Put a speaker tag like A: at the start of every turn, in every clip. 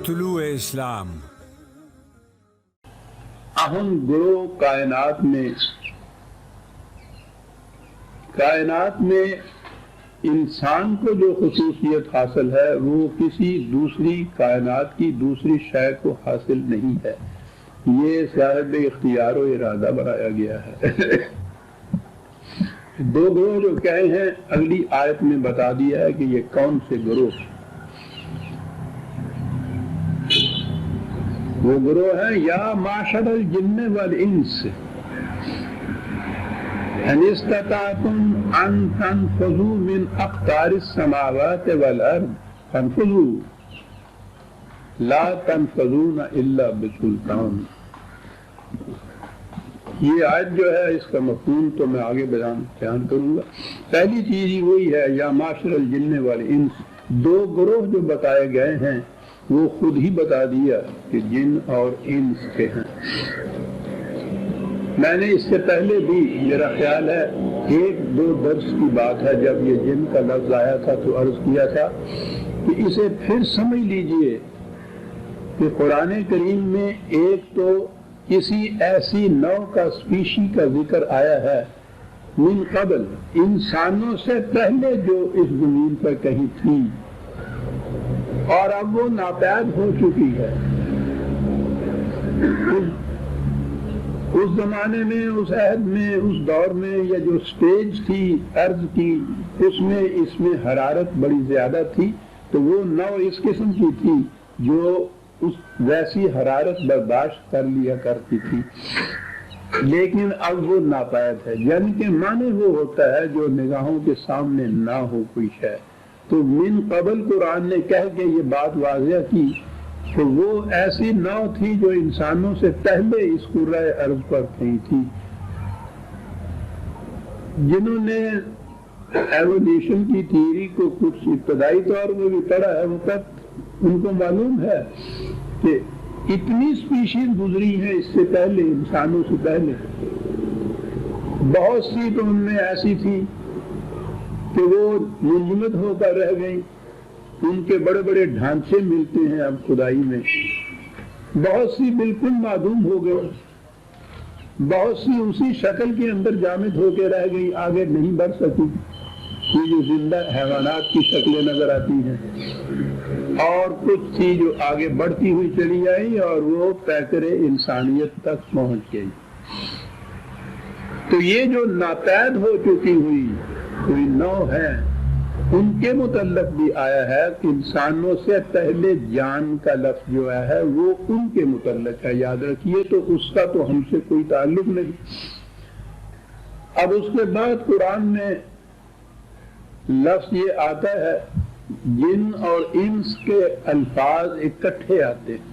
A: طلوع اسلام
B: اہم گروہ کائنات میں انسان کو جو خصوصیت حاصل ہے وہ کسی دوسری کائنات کی دوسری شے کو حاصل نہیں ہے. یہ صاحب اختیار و ارادہ بنایا گیا ہے. دو گروہ جو کہے ہیں اگلی آیت میں بتا دیا ہے کہ یہ کون سے گروہ. وہ گروہ ہیں یا معشر الجن والانس ان استطعتم ان تنفذوا من اقطار السماوات والارض فانفذوا لا تنفذون الا بسلطان. یہ آیت جو ہے اس کا مفہوم تو میں آگے بیان کروں گا. پہلی چیز ہی وہی ہے یا معشر الجن والانس. دو گروہ جو بتائے گئے ہیں وہ خود ہی بتا دیا کہ جن اور انس کے ہیں. میں نے اس سے پہلے بھی میرا خیال ہے ایک دو درس کی بات ہے جب یہ جن کا لفظ آیا تھا تو عرض کیا تھا کہ اسے پھر سمجھ لیجئے کہ قرآن کریم میں ایک تو کسی ایسی نوع کا اسپیشی کا ذکر آیا ہے من قبل انسانوں سے پہلے جو اس زمین پر کہیں تھی اور اب وہ ناپید ہو چکی ہے. اس زمانے میں اس عہد میں اس دور میں یا جو سٹیج تھی ارض کی اس میں حرارت بڑی زیادہ تھی تو وہ نوع اس قسم کی تھی جو اس ویسی حرارت برداشت کر لیا کرتی تھی. لیکن اب وہ ناپید ہے. یعنی کہ معنی وہ ہوتا ہے جو نگاہوں کے سامنے نہ ہو کوئی شے. تو من قبل قرآن نے کہہ کے یہ بات واضح کی کہ وہ ایسی نوع تھی جو انسانوں سے پہلے اس کرۂ ارض پر کہیں تھی. جنہوں نے ایولیوشن کی تھیوری کو کچھ ابتدائی طور میں بھی پڑھا ہے وہ ان کو معلوم ہے کہ اتنی اسپیشیز گزری ہیں اس سے پہلے انسانوں سے پہلے. بہت سی تو ان میں ایسی تھی کہ وہ منجمد ہو کر رہ گئیں. ان کے بڑے بڑے ڈھانچے ملتے ہیں اب خدائی میں. بہت سی بالکل معدوم ہو گئے. بہت سی اسی شکل کے اندر جامد ہو کے رہ گئی آگے نہیں بڑھ سکی. یہ جو زندہ حیوانات کی شکلیں نظر آتی ہیں اور کچھ تھی جو آگے بڑھتی ہوئی چلی آئی اور وہ پیکر انسانیت تک پہنچ گئی. تو یہ جو ناپید ہو چکی ہوئی کوئی نوع ہے ان کے متعلق بھی آیا ہے کہ انسانوں سے پہلے جان کا لفظ جو ہے وہ ان کے متعلق ہے. یاد رکھیے تو اس کا تو ہم سے کوئی تعلق نہیں. اب اس کے بعد قرآن میں لفظ یہ آتا ہے جن اور انس کے الفاظ اکٹھے آتے ہیں.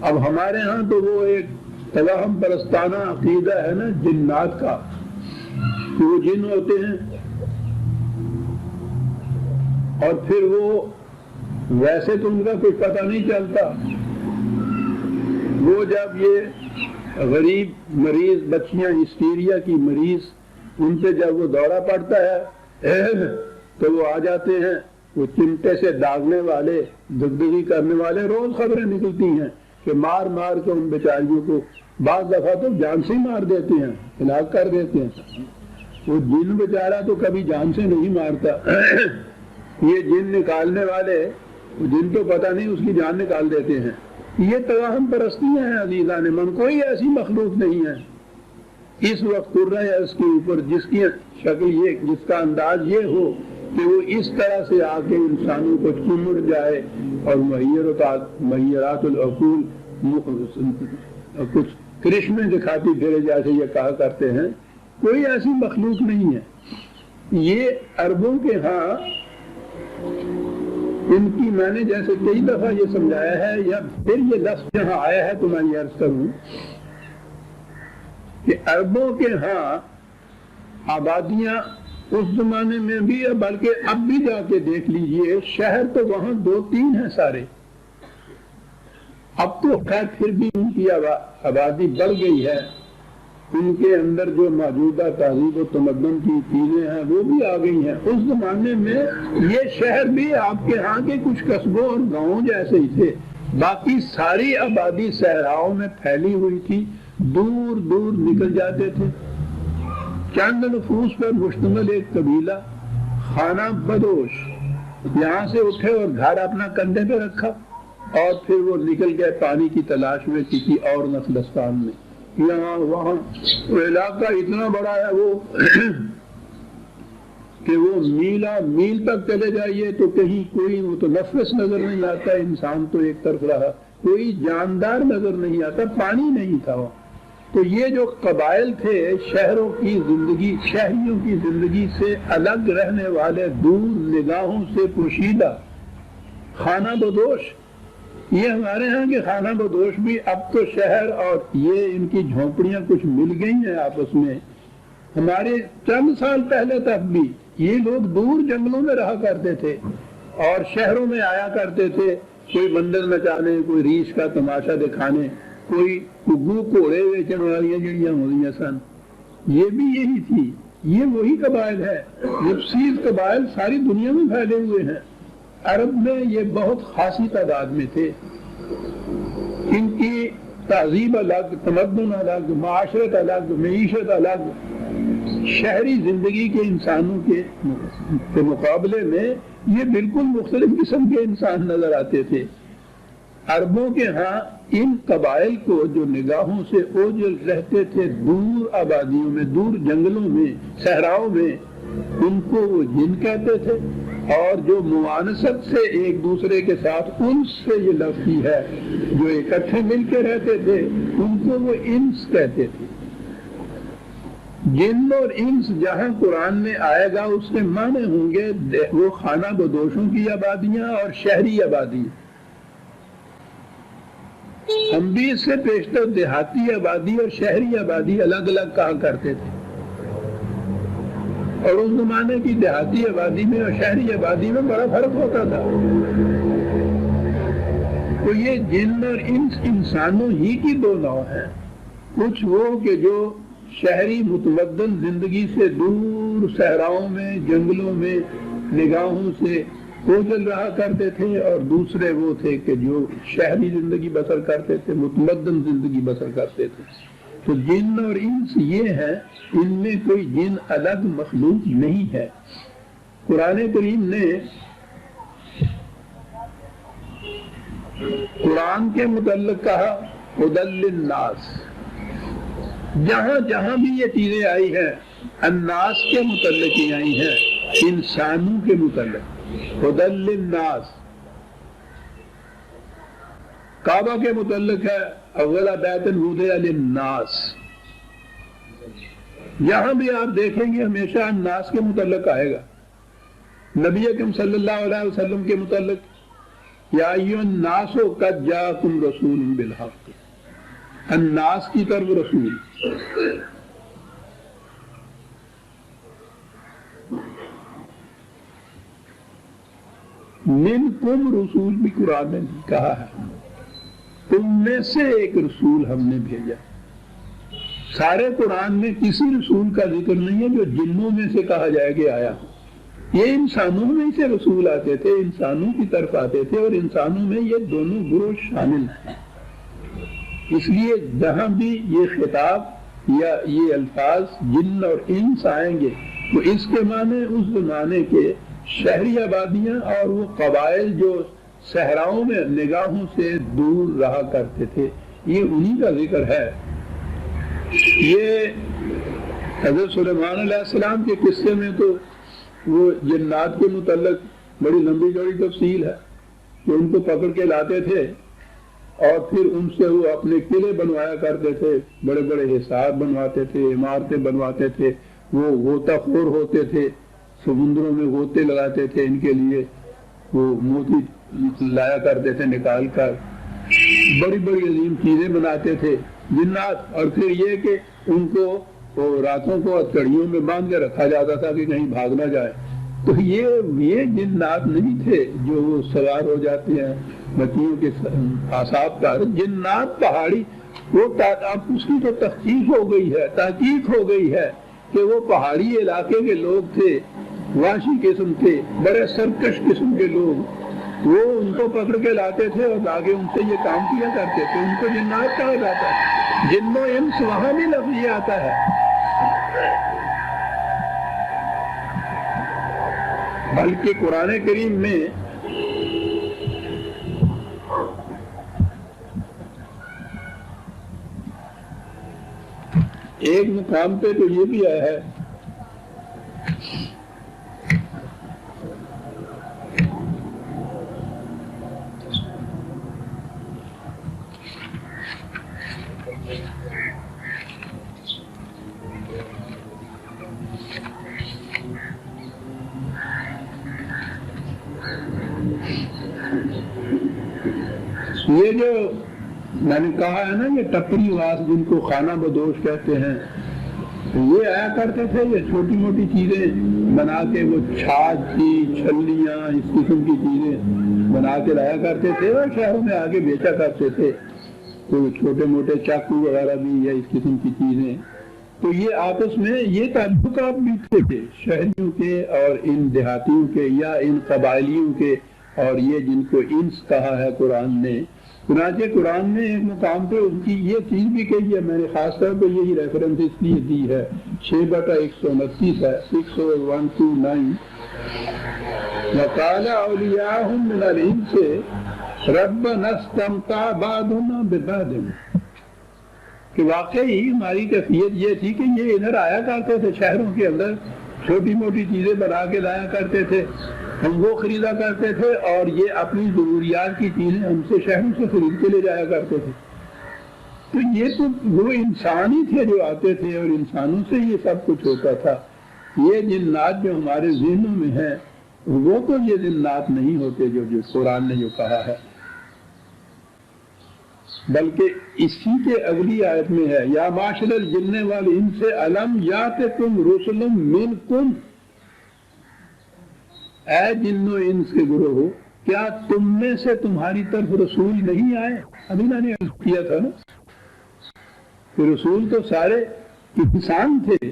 B: اب ہمارے ہاں تو وہ ایک توہم پرستانہ عقیدہ ہے نا جنات کا کہ وہ جن ہوتے ہیں اور پھر وہ ویسے تو ان کا کوئی پتہ نہیں چلتا. وہ جب یہ غریب مریض بچیاں ہسٹیریا کی مریض ان پہ جب وہ دورہ پڑتا ہے تو وہ آ جاتے ہیں. وہ چمٹے سے داغنے والے دگدگی کرنے والے روز خبریں نکلتی ہیں کہ مار مار کے ان بیچاریوں کو بعض دفعہ تو جان سے ہی مار دیتے ہیں ہلاک کر دیتے ہیں. وہ جن بیچارہ تو کبھی جان سے نہیں مارتا. یہ جن نکالنے والے جن تو پتہ نہیں اس کی جان نکال دیتے ہیں. یہ توہم پرستیاں ہیں عزیزان من. کوئی ایسی مخلوق نہیں ہے اس وقت کرۂ ارض کے اوپر جس کی شکل یہ جس کا انداز یہ ہو کہ وہ اس طرح سے آ کے انسانوں کو چمڑ جائے اور مہیرات العقول کچھ کرشمے دکھاتی پھرے جیسے یہ کہا کرتے ہیں. کوئی ایسی مخلوق نہیں ہے. یہ عربوں کے ہاں ان کی میں نے جیسے کئی دفعہ یہ سمجھایا ہے یا پھر یہ لفظ جہاں آیا ہے تو میں یہ عرض کروں کہ عربوں کے ہاں آبادیاں اس زمانے میں بھی بلکہ اب بھی جا کے دیکھ لیجئے شہر تو وہاں 2-3 ہیں سارے. اب تو خیر پھر بھی ان کی آبادی بڑھ گئی ہے ان کے اندر جو موجودہ تہذیب و تمدن کی چیزیں ہیں وہ بھی آ گئی ہیں۔ اس زمانے میں یہ شہر بھی آپ کے ہاں کے کچھ قصبوں اور گاؤں جیسے ہی تھے، باقی ساری آبادی صحراؤں میں پھیلی ہوئی تھی، دور دور نکل جاتے تھے۔ چند نفوس پر مشتمل ایک قبیلہ خانہ بدوش یہاں سے اٹھے اور گھر اپنا کندھے پہ رکھا اور پھر وہ نکل گئے پانی کی تلاش میں کسی اور نخلستان میں، یہاں وہاں۔ وہ علاقہ اتنا بڑا ہے وہ کہ وہ میل تک چلے جائیے تو کہیں کوئی متنفس نظر نہیں آتا، انسان تو ایک طرف رہا، کوئی جاندار نظر نہیں آتا، پانی نہیں تھا وہاں۔ تو یہ جو قبائل تھے شہریوں کی زندگی سے الگ رہنے والے، دور نگاہوں سے پوشیدہ، خانہ بدوش۔ یہ ہمارے ہاں کے خانہ بدوش بھی اب تو شہر اور یہ ان کی جھونپڑیاں کچھ مل گئی ہیں آپس میں۔ ہمارے چند سال پہلے تک بھی یہ لوگ دور جنگلوں میں رہا کرتے تھے اور شہروں میں آیا کرتے تھے، کوئی بندر نچانے، کوئی ریچھ کا تماشا دکھانے، کوئی گھگو گھوڑے بیچنے والیاں جڑیاں ہوئی سن، یہ بھی یہی تھی۔ یہ وہی قبائل ہے، جپسیز قبائل ساری دنیا میں پھیلے ہوئے ہیں۔ عرب میں یہ بہت خاصی تعداد میں تھے، ان کی تہذیب الگ، تمدن الگ، معاشرت الگ، معیشت الگ، شہری زندگی کے انسانوں کے مقابلے میں یہ بالکل مختلف قسم کے انسان نظر آتے تھے۔ عربوں کے ہاں ان قبائل کو جو نگاہوں سے اوجھل رہتے تھے دور آبادیوں میں، دور جنگلوں میں، صحراؤں میں، ان کو وہ جن کہتے تھے، اور جو موانست سے ایک دوسرے کے ساتھ انس سے یہ لفظ ہے، جو اکٹھے مل کے رہتے تھے، ان کو وہ انس کہتے تھے۔ جن اور انس جہاں قرآن میں آئے گا اس کے معنی ہوں گے وہ خانہ بدوشوں کی آبادیاں اور شہری آبادیاں۔ ہم بھی اس سے پیشتر دیہاتی آبادی اور شہری آبادی الگ الگ کہا کرتے تھے، اور اس زمانے کی دیہاتی آبادی میں اور شہری آبادی میں بڑا فرق ہوتا تھا۔ تو یہ جن اور انس انسانوں ہی کی دو نوع ہیں، کچھ وہ کہ جو شہری متمدن زندگی سے دور صحراؤں میں، جنگلوں میں نگاہوں سے اوجھل رہا کرتے تھے، اور دوسرے وہ تھے کہ جو شہری زندگی بسر کرتے تھے، متمدن زندگی بسر کرتے تھے۔ تو جن اور انس یہ ہیں، ان میں کوئی جن الگ مخلوق نہیں ہے۔ قرآن کریم نے قرآن کے متعلق کہا ہدی للناس، جہاں جہاں بھی یہ چیزیں آئی ہیں الناس کے متعلق ہی آئی ہیں، انسانوں کے متعلق۔ ہدی للناس کعبہ کے متعلق ہے، اول بیت وضع للناس۔ یہاں بھی آپ دیکھیں گے ہمیشہ الناس کے متعلق آئے گا۔ نبی اکرم صلی اللہ علیہ وسلم کے متعلق یا ایھا الناس قد جاءکم رسول بالحق، الناس کی طرف رسول۔ منکم رسول بھی قرآن نے کہا ہے، تم میں سے ایک رسول ہم نے بھیجا۔ سارے قرآن میں کسی رسول کا ذکر نہیں ہے جو جنوں میں سے کہا جائے کہ آیا۔ یہ انسانوں میں سے رسول آتے تھے، انسانوں کی طرف آتے تھے، اور انسانوں میں یہ دونوں گروہ شامل ہیں۔ اس لیے جہاں بھی یہ خطاب یا یہ الفاظ جن اور انس آئیں گے تو اس کے معنی اس زمانے کے شہری آبادیاں اور وہ قبائل جو صحراؤں میں نگاہوں سے دور رہا کرتے تھے، یہ انہی کا ذکر ہے۔ یہ حضرت سلیمان علیہ السلام کے قصے میں تو وہ جنات کے متعلق بڑی لمبی چوڑی تفصیل ہے کہ ان کو پکڑ کے لاتے تھے اور پھر ان سے وہ اپنے قلعے بنوایا کرتے تھے، بڑے بڑے حصار بنواتے تھے، عمارتیں بنواتے تھے، وہ غوطہ خور ہوتے تھے، سمندروں میں غوطے لگاتے تھے، ان کے لیے وہ موتی لایا کرتے تھے نکال کر، بڑی بڑی عظیم چیزیں بناتے تھے جنات۔ اور پھر یہ کہ ان کو راتوں کو ہتھکڑیوں میں باندھ کے رکھا جاتا تھا کہ کہیں بھاگ نہ جائے۔ تو یہ جنات نہیں تھے جو سوار ہو جاتے ہیں بچیوں کے اعصاب پر۔ جنات پہاڑی وہ اب اس کی تو تحقیق ہو گئی ہے، تحقیق ہو گئی ہے کہ وہ پہاڑی علاقے کے لوگ تھے، وحشی قسم کے، بڑے سرکش قسم کے لوگ، وہ ان کو پکڑ کے لاتے تھے اور آگے ان سے یہ کام کیا کرتے تھے. ان کو جنات کہا جاتا ہے. جن و انس وہاں بھی لفظ یہ آتا ہے. بلکہ قرآن کریم میں ایک مقام پہ تو یہ بھی آیا ہے یہ جو میں نے کہا ہے نا یہ ٹپری واس جن کو خانہ بدوش کہتے ہیں، یہ آیا کرتے تھے یہ چھوٹی موٹی چیزیں بنا کے، وہ چھاچ کی چھلیاں اس قسم کی چیزیں بنا کے لایا کرتے تھے اور شہروں میں آگے بیچا کرتے تھے. تو چھوٹے موٹے چاقو وغیرہ بھی یا اس قسم کی چیزیں. تو یہ آپس میں یہ تعلقات بھی تھے شہریوں کے اور ان دیہاتیوں کے یا ان قبائلیوں کے، اور یہ جن کو انس کہا ہے قرآن نے. چنانچہ قرآن نے ایک مقام پہ ان کی یہ چیز بھی کہی ہے، میں نے خاص طور پہ یہی ریفرنس اس لیے دی ہے، 6/129 ہے، 6:129. وَقَالَ أَوْلِيَاؤُهُم مِّنَ الْإِنسِ رَبَّنَا اسْتَمْتَعَ بَعْضُنَا بِبَعْضٍ، کہ واقعی ہماری کیفیت یہ تھی کہ یہ ادھر آیا کرتے تھے شہروں کے اندر، چھوٹی موٹی چیزیں بنا کے لایا کرتے تھے، ہم وہ خریدا کرتے تھے اور یہ اپنی ضروریات کی چیزیں ہم سے شہروں سے خرید کے لے جایا کرتے تھے. تو یہ تو وہ انسان ہی تھے جو آتے تھے اور انسانوں سے یہ سب کچھ ہوتا تھا. یہ جنات جو ہمارے ذہنوں میں ہیں وہ تو یہ جنات نہیں ہوتے جو قرآن نے جو کہا ہے، بلکہ اسی کے اگلی آیت میں ہے یا معاشر الجن والانس الم یاتکم رسل منکم، اے جن و انس کے گروہ کیا تم میں سے تمہاری طرف رسول نہیں آئے؟ ابھی میں نے کیا تھا نا کہ رسول تو سارے انسان تھے،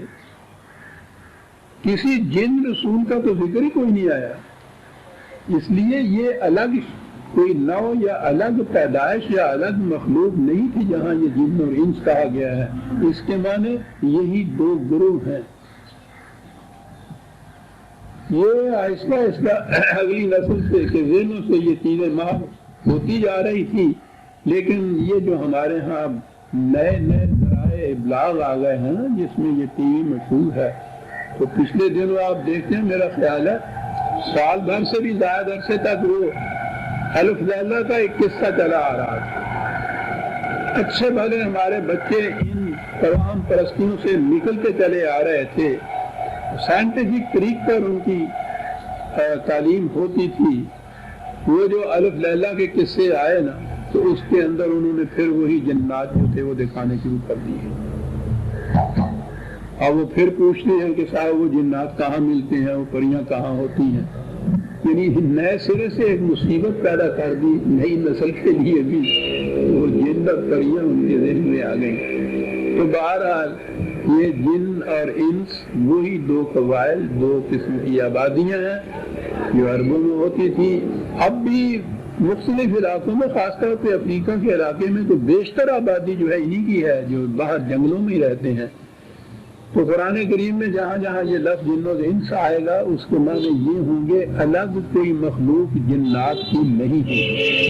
B: کسی جن رسول کا تو ذکر ہی کوئی نہیں آیا. اس لیے یہ الگ کوئی نو یا الگ پیدائش یا الگ مخلوق نہیں تھی جہاں یہ جن اور انس کہا گیا ہے. اس کے معنی یہی دو گروہ ہیں. یہ آہستہ آہستہ اگلی نسل سے کہ ذہنوں سے یہ چیزیں محو ہوتی جا رہی تھی، لیکن یہ جو ہمارے ہاں نئے نئے ذرائع ابلاغ آ گئے ہیں نا جس میں یہ ٹی وی مشہور ہے، تو پچھلے دنوں آپ دیکھتے ہیں میرا خیال ہے سال بھر سے بھی زیادہ عرصے تک وہ الف لیلا کا ایک قصہ چلا آ رہا تھا. اچھے بھلے ہمارے بچے ان تمام پرستیوں سے نکلتے چلے آ رہے تھے، سائنٹیفک طریق پر ان کی تعلیم ہوتی تھی. وہ جو الف لیلا کے قصے آئے نا تو اس کے اندر انہوں نے پھر وہی جنات جو تھے وہ دکھانے شروع کر دیے. اور وہ پھر پوچھتے ہیں کہ صاحب وہ جنات کہاں ملتے ہیں، وہ پریاں کہاں ہوتی ہیں. یعنی نئے سرے سے ایک مصیبت پیدا کر دی نئی نسل کے لیے بھی، وہ جن اور پریاں ان کے ذہن میں آ گئیں. تو بہرحال یہ جن اور انس وہی دو قبائل، دو قسم کی آبادیاں ہیں جو عربوں میں ہوتی تھی. اب بھی مختلف علاقوں میں، خاص طور پہ افریقہ کے علاقے میں تو بیشتر آبادی جو ہے انہی کی ہے جو باہر جنگلوں میں ہی رہتے ہیں. تو قرآن کریم میں جہاں جہاں یہ لفظ جن و انس آئے گا اس کے معنی یہ ہوں گے الگ کوئی مخلوق جنات کی نہیں ہے.